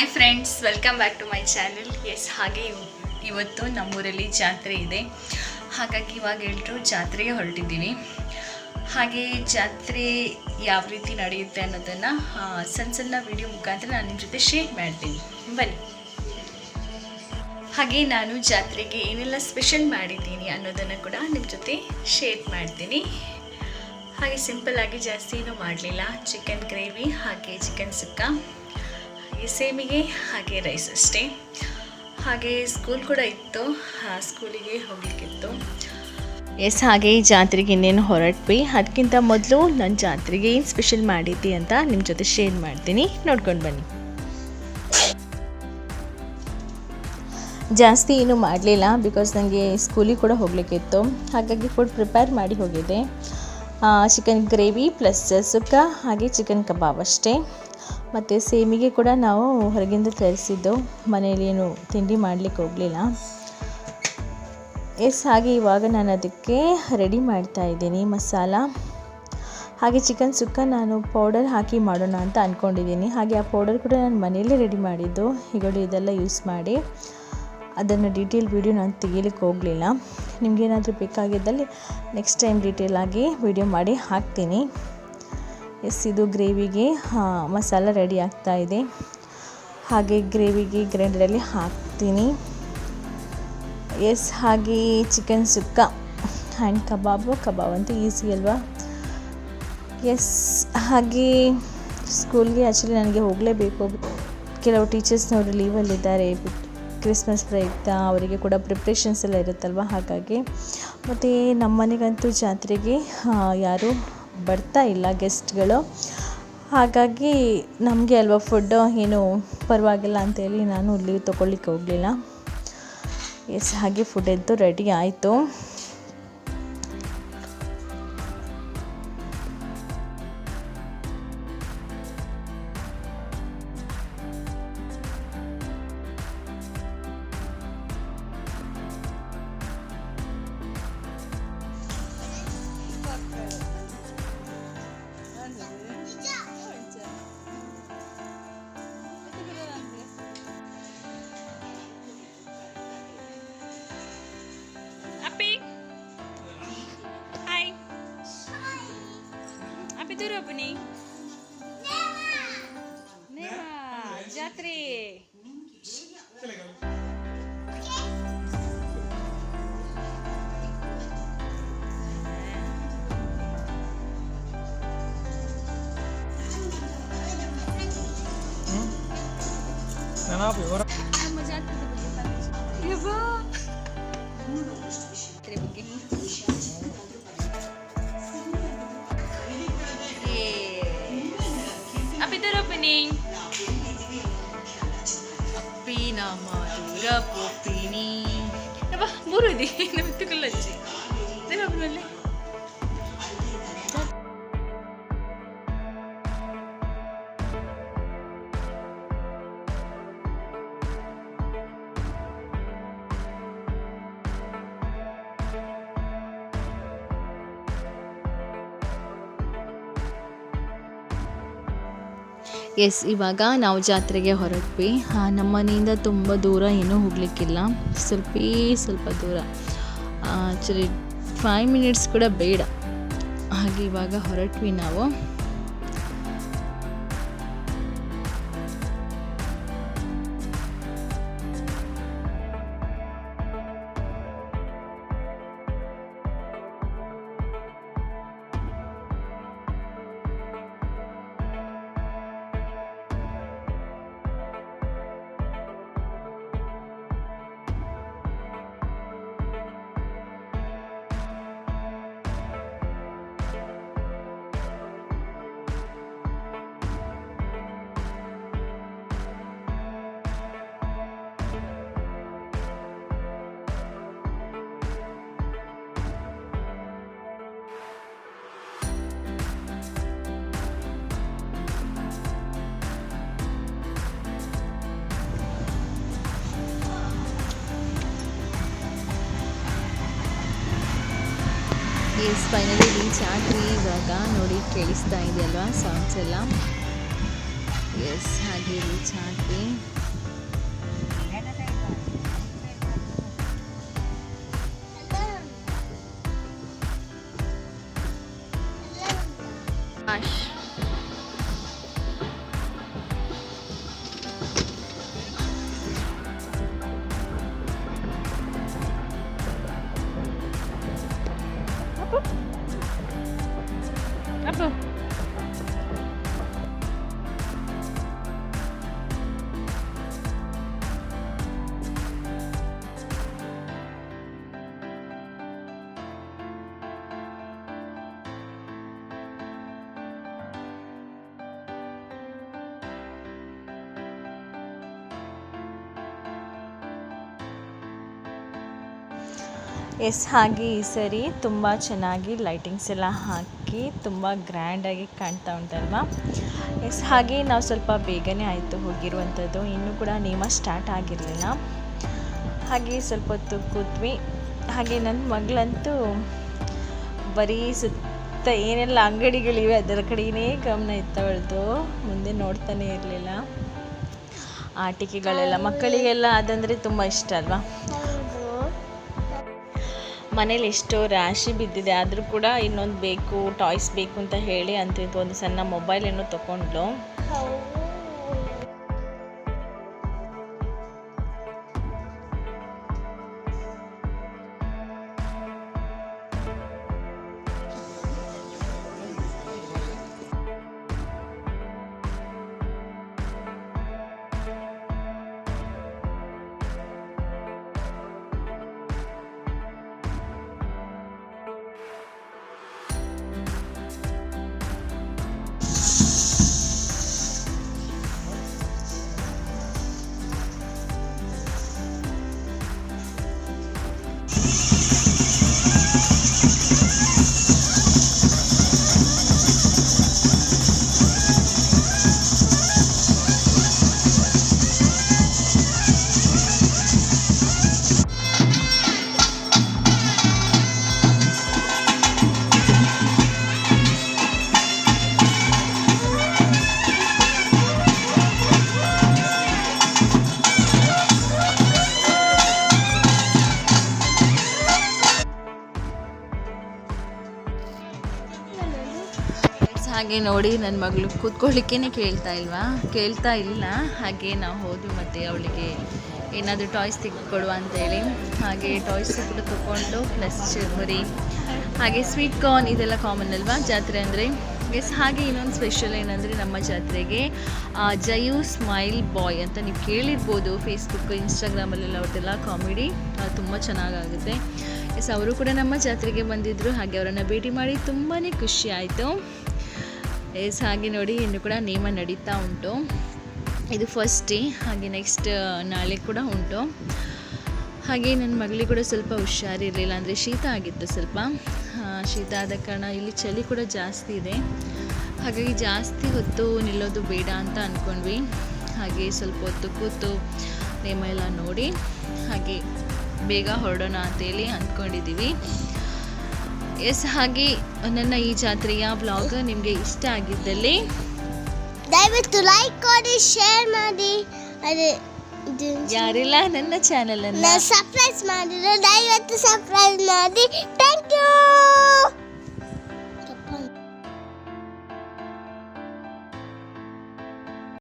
Hi friends, welcome back to my channel. Yes, ಹಾಗೆ ಇವತ್ತು ನಮ್ಮೂರಲ್ಲಿ ಜಾತ್ರೆ ಇದೆ. ಹಾಗಾಗಿ ಇವಾಗ ಎಲ್ಲರೂ ಜಾತ್ರೆಗೆ ಹೊರಟಿದ್ದೀವಿ. ಹಾಗೆ ಜಾತ್ರೆ ಯಾವ ರೀತಿ ನಡೆಯುತ್ತೆ ಅನ್ನೋದನ್ನು ಸಣ್ಣ ವಿಡಿಯೋ ಮುಖಾಂತರ ನಾನು ನಿಮ್ಮ ಜೊತೆ ಶೇರ್ ಮಾಡ್ತೀನಿ. ಬನ್ನಿ. ಹಾಗೆ ನಾನು ಜಾತ್ರೆಗೆ ಏನೆಲ್ಲ ಸ್ಪೆಷಲ್ ಮಾಡಿದ್ದೀನಿ ಅನ್ನೋದನ್ನು ಕೂಡ ನಿಮ್ಮ ಜೊತೆ ಶೇರ್ ಮಾಡ್ತೀನಿ. ಹಾಗೆ ಸಿಂಪಲ್ಲಾಗಿ ಜಾಸ್ತಿ ಏನೂ ಮಾಡಲಿಲ್ಲ. ಚಿಕನ್ ಗ್ರೇವಿ, ಹಾಗೆ ಚಿಕನ್ ಸುಕ್ಕ, ಹಾಗೆ ಸೇಮಿಗೆ, ಹಾಗೆ ರೈಸ್ ಅಷ್ಟೇ. ಹಾಗೆ ಸ್ಕೂಲ್ ಕೂಡ ಇತ್ತು, ಸ್ಕೂಲಿಗೆ ಹೋಗಲಿಕ್ಕಿತ್ತು. ಎಸ್, ಹಾಗೆ ಈ ಜಾತ್ರೆಗೆ ಇನ್ನೇನು ಹೊರಟ್ವಿ. ಅದಕ್ಕಿಂತ ಮೊದಲು ನನ್ನ ಜಾತ್ರೆಗೆ ಏನು ಸ್ಪೆಷಲ್ ಮಾಡಿದ್ದೆ ಅಂತ ನಿಮ್ಮ ಜೊತೆ ಶೇರ್ ಮಾಡ್ತೀನಿ, ನೋಡ್ಕೊಂಡು ಬನ್ನಿ. ಜಾಸ್ತಿ ಏನೂ ಮಾಡಲಿಲ್ಲ, ಬಿಕಾಸ್ ನನಗೆ ಸ್ಕೂಲಿಗೆ ಕೂಡ ಹೋಗಲಿಕ್ಕಿತ್ತು. ಹಾಗಾಗಿ ಫುಡ್ ಪ್ರಿಪೇರ್ ಮಾಡಿ ಹೋಗಿದ್ದೆ. ಚಿಕನ್ ಗ್ರೇವಿ ಪ್ಲಸ್ ಸುಕ್ಕ, ಹಾಗೆ ಚಿಕನ್ ಕಬಾಬ್ ಅಷ್ಟೇ. ಮತ್ತು ಸೇಮಿಗೆ ಕೂಡ ನಾವು ಹೊರಗಿಂದ ತರಿಸಿದ್ದು, ಮನೇಲಿ ಏನು ತಿಂಡಿ ಮಾಡಲಿಕ್ಕೆ ಹೋಗಲಿಲ್ಲ. ಎಸ್, ಹಾಗೆ ಇವಾಗ ನಾನು ಅದಕ್ಕೆ ರೆಡಿ ಮಾಡ್ತಾ ಇದ್ದೀನಿ ಮಸಾಲ. ಹಾಗೆ ಚಿಕನ್ ಸುಕ್ಕ ನಾನು ಪೌಡರ್ ಹಾಕಿ ಮಾಡೋಣ ಅಂತ ಅಂದ್ಕೊಂಡಿದ್ದೀನಿ. ಹಾಗೆ ಆ ಪೌಡರ್ ಕೂಡ ನಾನು ಮನೆಯಲ್ಲೇ ರೆಡಿ ಮಾಡಿದ್ದು. ಹೀಗಳು ಇದೆಲ್ಲ ಯೂಸ್ ಮಾಡಿ, ಅದನ್ನು ಡೀಟೇಲ್ ವಿಡಿಯೋ ನಾನು ತೆಗಿಲಿಕ್ಕೆ ಹೋಗಲಿಲ್ಲ. ನಿಮಗೇನಾದರೂ ಬೇಕಾಗಿದ್ದಲ್ಲಿ ನೆಕ್ಸ್ಟ್ ಟೈಮ್ ಡೀಟೇಲಾಗಿ ವಿಡಿಯೋ ಮಾಡಿ ಹಾಕ್ತೀನಿ. ಎಸ್, ಇದು ಗ್ರೇವಿಗೆ ಮಸಾಲ ರೆಡಿ ಆಗ್ತಾ ಇದೆ. ಹಾಗೆ ಗ್ರೇವಿಗೆ ಗ್ರೈಂಡರಲ್ಲಿ ಹಾಕ್ತೀನಿ. ಎಸ್, ಹಾಗೆ ಚಿಕನ್ ಸುಕ್ಕ ಆ್ಯಂಡ್ ಕಬಾಬ್ ಅಂತೂ ಈಸಿ ಅಲ್ವಾ. ಎಸ್, ಹಾಗೆ ಸ್ಕೂಲ್ಗೆ ಆ್ಯಕ್ಚುಲಿ ನನಗೆ ಹೋಗಲೇಬೇಕು. ಕೆಲವು ಟೀಚರ್ಸ್ನವರು ಲೀವಲ್ಲಿದ್ದಾರೆ, ಕ್ರಿಸ್ಮಸ್ ಪ್ರಯುಕ್ತ ಅವರಿಗೆ ಕೂಡ ಪ್ರಿಪ್ರೇಷನ್ಸ್ ಎಲ್ಲ ಇರುತ್ತಲ್ವ. ಹಾಗಾಗಿ ಮತ್ತು ನಮ್ಮ ಮನೆಗಂತೂ ಜಾತ್ರೆಗೆ ಯಾರೂ ಬರ್ತಾ ಇಲ್ಲ ಗೆಸ್ಟ್ಗಳು. ಹಾಗಾಗಿ ನಮಗೆ ಅಲ್ವಾ ಫುಡ್ಡು ಏನು ಪರವಾಗಿಲ್ಲ ಅಂತೇಳಿ ನಾನು ಲೀವ್ ತೊಗೊಳ್ಲಿಕ್ಕೆ ಹೋಗಲಿಲ್ಲ. ಎಸ್, ಹಾಗೆ ಫುಡ್ ಅಂತೂ ರೆಡಿ ಆಯಿತು. Apa ni? Neva Jatre. Kenapa orang? Nama Jatre begitu. Ya ba. Jatre begitu. Api nama Dura Popini. Apa? Buru di. Nama itu kelaji. Dia apa boleh? Yes, ಇವಾಗ ನಾವು ಜಾತ್ರೆಗೆ ಹೊರಟ್ವಿ. ನಮ್ಮ ಮನೆಯಿಂದ ತುಂಬ ದೂರ ಏನೂ ಹೋಗಲಿಕ್ಕಿಲ್ಲ, ಸ್ವಲ್ಪ ದೂರ. ಆ್ಯಕ್ಚುಲಿ 5 ಮಿನಿಟ್ಸ್ ಕೂಡ ಬೇಡ. ಹಾಗೆ ಇವಾಗ ಹೊರಟ್ವಿ ನಾವು. ಎಸ್, ಫೈನಲಿ ರೀಚ್ ಆದ್ವಿ. ಇವಾಗ ನೋಡಿ ಕೇಳಿಸ್ತಾ ಇದೆಯಲ್ವಾ ಸಾಂಗ್ಸ್ ಎಲ್ಲ. ಎಸ್, ಹಾಗೆ ರೀಚ್ ಆದ್ವಿ. ಆಶ್ ಅಪ್ಪು ಎಸ್ ಹಾಗೆ ಈ ಸರಿ ತುಂಬ ಚೆನ್ನಾಗಿ ಲೈಟಿಂಗ್ಸ್ ಎಲ್ಲ ಹಾಕಿ ತುಂಬ ಗ್ರ್ಯಾಂಡಾಗಿ ಕಾಣ್ತಾ ಉಂಟಲ್ವಾ. ಎಸ್ ಹಾಗೆ ನಾವು ಸ್ವಲ್ಪ ಬೇಗನೆ ಆಯಿತು ಹೋಗಿರುವಂಥದ್ದು, ಇನ್ನೂ ಕೂಡ ನೇಮ ಸ್ಟಾರ್ಟ್ ಆಗಿರಲಿಲ್ಲ. ಹಾಗೆ ಸ್ವಲ್ಪ ಹೊತ್ತು ಕೂತ್ವಿ. ಹಾಗೆ ನನ್ನ ಮಗಳಂತೂ ಬರೀ ಸುತ್ತ ಏನೆಲ್ಲ ಅಂಗಡಿಗಳಿವೆ ಅದರ ಕಡೆಯೇ ಗಮನ ಇತ್ತವಳ್ದು, ಮುಂದೆ ನೋಡ್ತಾನೆ ಇರಲಿಲ್ಲ. ಆಟಿಕೆಗಳೆಲ್ಲ ಮಕ್ಕಳಿಗೆಲ್ಲ ಅದಂದರೆ ತುಂಬ ಇಷ್ಟ ಅಲ್ವಾ. ಮನೇಲಿ ಎಷ್ಟೋ ರಾಶಿ ಬಿದ್ದಿದೆ, ಆದರೂ ಕೂಡ ಇನ್ನೊಂದು ಬೇಕು, ಟಾಯ್ಸ್ ಬೇಕು ಅಂತ ಹೇಳಿ ಅಂತಿತ್ತು. ಒಂದು ಸಣ್ಣ ಮೊಬೈಲ್ ಏನೋ ತೊಗೊಂಡ್ಲು. ಹಾಗೆ ನೋಡಿ ನನ್ನ ಮಗಳು ಕೂತ್ಕೊಳ್ಳಿಕ್ಕೇ ಕೇಳ್ತಾ ಇಲ್ಲ. ಹಾಗೆ ನಾವು ಹೋದ್ವಿ ಮತ್ತು ಅವಳಿಗೆ ಏನಾದರೂ ಟಾಯ್ಸ್ ತೆಗೆದುಕೊಡುವ ಅಂತೇಳಿ. ಹಾಗೆ ಟಾಯ್ಸ್ ಕೂಡ ತೊಗೊಂಡು ಪ್ಲಸ್ ಚುರುಮುರಿ ಹಾಗೆ ಸ್ವೀಟ್ ಕಾರ್ನ್ ಇದೆಲ್ಲ ಕಾಮನ್ ಅಲ್ವಾ ಜಾತ್ರೆ ಅಂದರೆ. ಎಸ್ ಹಾಗೆ ಇನ್ನೊಂದು ಸ್ಪೆಷಲ್ ಏನಂದರೆ ನಮ್ಮ ಜಾತ್ರೆಗೆ ಜಯು ಸ್ಮೈಲ್ ಬಾಯ್ ಅಂತ ನೀವು ಕೇಳಿರ್ಬೋದು, ಫೇಸ್ಬುಕ್ ಇನ್ಸ್ಟಾಗ್ರಾಮಲ್ಲೆಲ್ಲ ಅವ್ರದ್ದೆಲ್ಲ ಕಾಮಿಡಿ ತುಂಬ ಚೆನ್ನಾಗಾಗುತ್ತೆ. ಎಸ್ ಅವರು ಕೂಡ ನಮ್ಮ ಜಾತ್ರೆಗೆ ಬಂದಿದ್ದರು. ಹಾಗೆ ಅವರನ್ನು ಭೇಟಿ ಮಾಡಿ ತುಂಬಾ ಖುಷಿ ಆಯಿತು. ಎಸ್ ಹಾಗೆ ನೋಡಿ ಇನ್ನು ಕೂಡ ನೇಮ ನಡೀತಾ ಉಂಟು. ಇದು ಫಸ್ಟ್ ಡೇ. ಹಾಗೆ ನೆಕ್ಸ್ಟ್ ನಾಳೆ ಕೂಡ ಉಂಟು. ಹಾಗೆ ನನ್ನ ಮಗಳಿಗೆ ಕೂಡ ಸ್ವಲ್ಪ ಹುಷಾರಿರಲಿಲ್ಲ, ಅಂದರೆ ಶೀತ ಆಗಿತ್ತು ಸ್ವಲ್ಪ. ಶೀತ ಆದ ಕಾರಣ ಇಲ್ಲಿ ಚಳಿ ಕೂಡ ಜಾಸ್ತಿ ಇದೆ. ಹಾಗಾಗಿ ಜಾಸ್ತಿ ಹೊತ್ತು ನಿಲ್ಲೋದು ಬೇಡ ಅಂತ ಅಂದ್ಕೊಂಡ್ವಿ. ಹಾಗೆ ಸ್ವಲ್ಪ ಹೊತ್ತು ಕೂತು ನೇಮ ಎಲ್ಲ ನೋಡಿ ಹಾಗೆ ಬೇಗ ಹೊರಡೋಣ ಅಂತೇಳಿ ಅಂದ್ಕೊಂಡಿದ್ದೀವಿ. ಎಸ್ ಹಾಗೆ ನನ್ನ ಈ ಜಾತ್ರೆಯ ಬ್ಲಾಗ್ ನಿಮಗೆ ಇಷ್ಟ ಆಗಿದ್ದಲ್ಲಿ ದಯವಿಟ್ಟು ಲೈಕ್ ಮಾಡಿ, ಶೇರ್ ಮಾಡಿ. ಯಾರೆಲ್ಲ ನನ್ನ ಚಾನಲ್ ಅನ್ನು ಸಬ್ಸ್ಕ್ರೈಬ್ ಮಾಡಿದ್ರೆ ದಯವಿಟ್ಟು ಸಬ್ಸ್ಕ್ರೈಬ್ ಮಾಡಿ. Thank you.